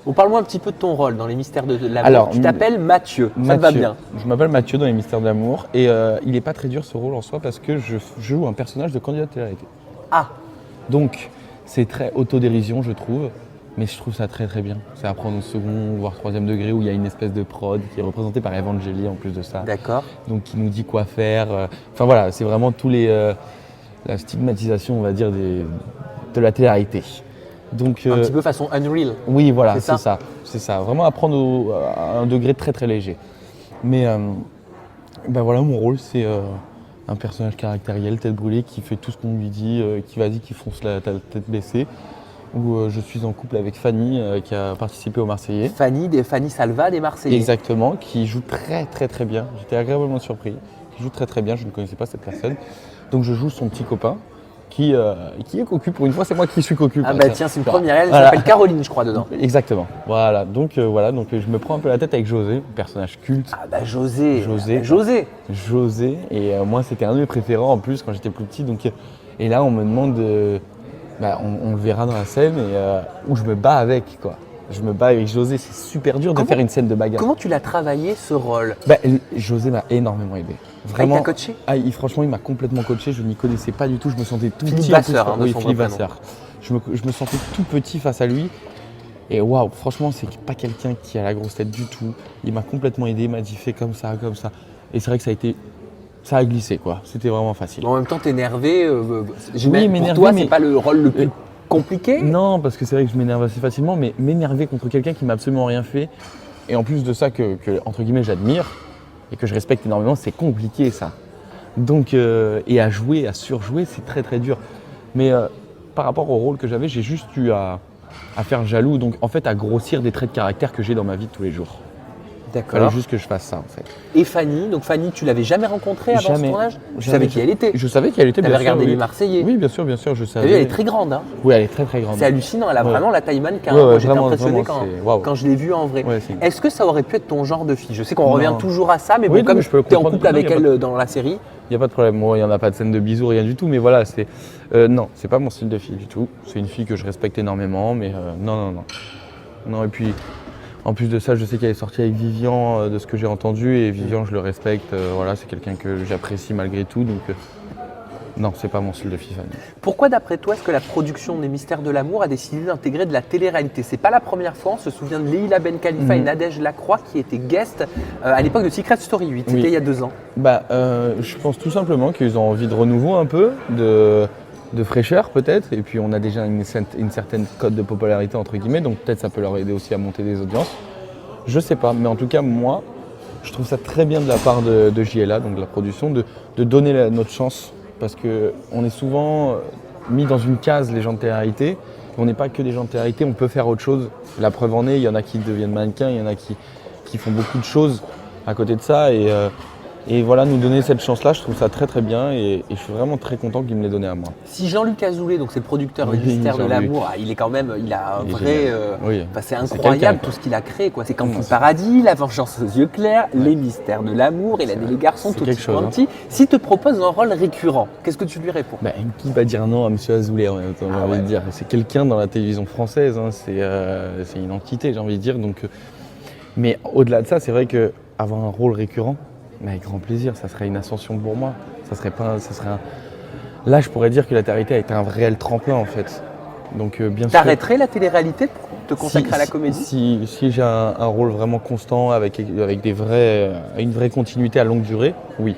Bon, parle-moi un petit peu de ton rôle dans les Mystères de l'amour. Alors, tu t'appelles Mathieu, ça te va bien. Je m'appelle Mathieu dans les Mystères de l'amour et il n'est pas très dur ce rôle en soi parce que je joue un personnage de candidat de télé-réalité. Ah, Donc c'est très autodérision je trouve, mais je trouve ça très très bien. C'est à prendre au second voire troisième degré où il y a une espèce de prod qui est représentée par Evangélie en plus de ça. d'accord. Donc qui nous dit quoi faire. Enfin voilà, c'est vraiment tous les la stigmatisation on va dire de la télé-réalité. Donc, Un petit peu façon Unreal. oui, voilà, C'est c'est ça. Vraiment à prendre à un degré très très léger. Mais ben voilà, mon rôle, c'est un personnage caractériel, tête brûlée, qui fait tout ce qu'on lui dit, qui va dire qu'il fonce la tête baissée. Où je suis en couple avec Fanny, qui a participé au Marseillais. Fanny Salva des Marseillais. Exactement, qui joue très très très bien. J'étais agréablement surpris. Qui joue très très bien, je ne connaissais pas cette personne. Donc je joue son petit copain. Qui est cocu. Pour une fois, c'est moi qui suis cocu. Ah bah tiens, c'est une première, elle Voilà. s'appelle Caroline, je crois, dedans. Exactement. Voilà. Donc je me prends un peu la tête avec José, personnage culte. Ah bah José. José. José. Et moi, c'était un de mes préférés en plus quand j'étais plus petit. Donc, et là, on me demande, on le verra dans la scène où je me bats avec quoi. Je me bats avec José. C'est super dur de faire une scène de bagarre. Comment tu l'as travaillé ce rôle? José m'a énormément aidé. Vraiment. Il t'a coaché? Franchement, il m'a complètement coaché. Je n'y connaissais pas du tout. Je me sentais tout Philippe petit. Vasseur, Oui, de son Philippe vrai prénom. Vasseur. Je me sentais tout petit face à lui. Et waouh, franchement, c'est pas quelqu'un qui a la grosse tête du tout. Il m'a complètement aidé. Il m'a dit fais comme ça, comme ça. Et c'est vrai que ça a glissé quoi. C'était vraiment facile. Mais en même temps, t'es énervé. Oui, Pour m'énerver, toi, mais- c'est pas le rôle le plus compliqué? Non, parce que c'est vrai que je m'énerve assez facilement, mais m'énerver contre quelqu'un qui m'a absolument rien fait, et en plus de ça que entre guillemets j'admire et que je respecte énormément, c'est compliqué ça. Donc et à jouer, à surjouer, c'est très très dur. Mais par rapport au rôle que j'avais, j'ai juste eu à faire jaloux, donc en fait à grossir des traits de caractère que j'ai dans ma vie de tous les jours. Il fallait D'accord. juste que je fasse ça en fait. Et Fanny, donc Fanny, tu l'avais jamais rencontrée avant Jamais. ce tournage? Tu Jamais. savais qui elle était? Je savais qui elle était, bien T'avais sûr. regardé oui. Les Marseillais? Oui, bien sûr, je T'as savais. vu, elle est très grande, hein. Oui, elle est très très grande. C'est hallucinant, elle a Ouais. vraiment la taille mannequin. Ouais, ouais, Moi, j'étais vraiment, impressionné vraiment, c'est- waouh. quand je l'ai vue en vrai. Ouais, c'est- Est-ce que ça aurait pu être ton genre de fille? Je sais qu'on Non. revient toujours à ça, mais Oui, bon, non, comme mais je peux le tu es en comprendre. couple avec Non, y a elle dans la série, Il n'y a pas de problème, moi il n'y en a pas de scène de bisous, rien du tout, mais voilà, c'est. Non, c'est pas mon style de fille du tout. C'est une fille que je respecte énormément, mais non. Non, et puis en plus de ça, je sais qu'elle est sortie avec Vivian de ce que j'ai entendu, et Vivian, je le respecte, voilà, c'est quelqu'un que j'apprécie malgré tout, donc non, c'est pas mon style de fille, Fanny. pourquoi d'après toi est-ce que la production des Mystères de l'amour a décidé d'intégrer de la télé-réalité? C'est pas la première fois, on se souvient de Leïla Ben Khalifa et Nadège Lacroix qui étaient guests à l'époque de Secret Story 8, Oui. c'était il y a 2 ans. Je pense tout simplement qu'ils ont envie de renouveau un peu, de fraîcheur peut-être, et puis on a déjà une certaine cote de popularité entre guillemets, donc peut-être ça peut leur aider aussi à monter des audiences. Je sais pas, mais en tout cas moi, je trouve ça très bien de la part de JLA, donc de la production, de donner notre chance, parce qu'on est souvent mis dans une case les gens de télé-réalité. On n'est pas que des gens de télé-réalité, on peut faire autre chose. La preuve en est, il y en a qui deviennent mannequins, il y en a qui font beaucoup de choses à côté de ça, et voilà, nous donner cette chance-là, je trouve ça très très bien, et je suis vraiment très content qu'il me l'ait donné à moi. Si Jean-Luc Azoulay, donc c'est le producteur des Oui, Mystères de Jean-Luc. l'amour, il est quand même, il a un Il est vrai, génial. Oui. enfin, c'est C'est incroyable quelqu'un, tout ce qu'il a créé, quoi. C'est Camping c'est- Paradis, La Vengeance aux yeux clairs, Les Mystères de l'amour, Il a des garçons, c'est Tutti quelque chose, Quanti. S'il te propose un rôle récurrent, qu'est-ce que tu lui réponds? Qui va dire non à M. Azoulay, en même temps, j'ai envie de dire. C'est quelqu'un dans la télévision française, hein, c'est une entité, j'ai envie de dire. Donc, mais au-delà de ça, c'est vrai qu'avoir un rôle récurrent, avec grand plaisir, ça serait une ascension pour moi. Là, je pourrais dire que la télé-réalité a été un réel tremplin en fait. Donc bien sûr. T'arrêterais la télé-réalité pour te consacrer à la comédie? Si j'ai un rôle vraiment constant avec une vraie continuité à longue durée, oui.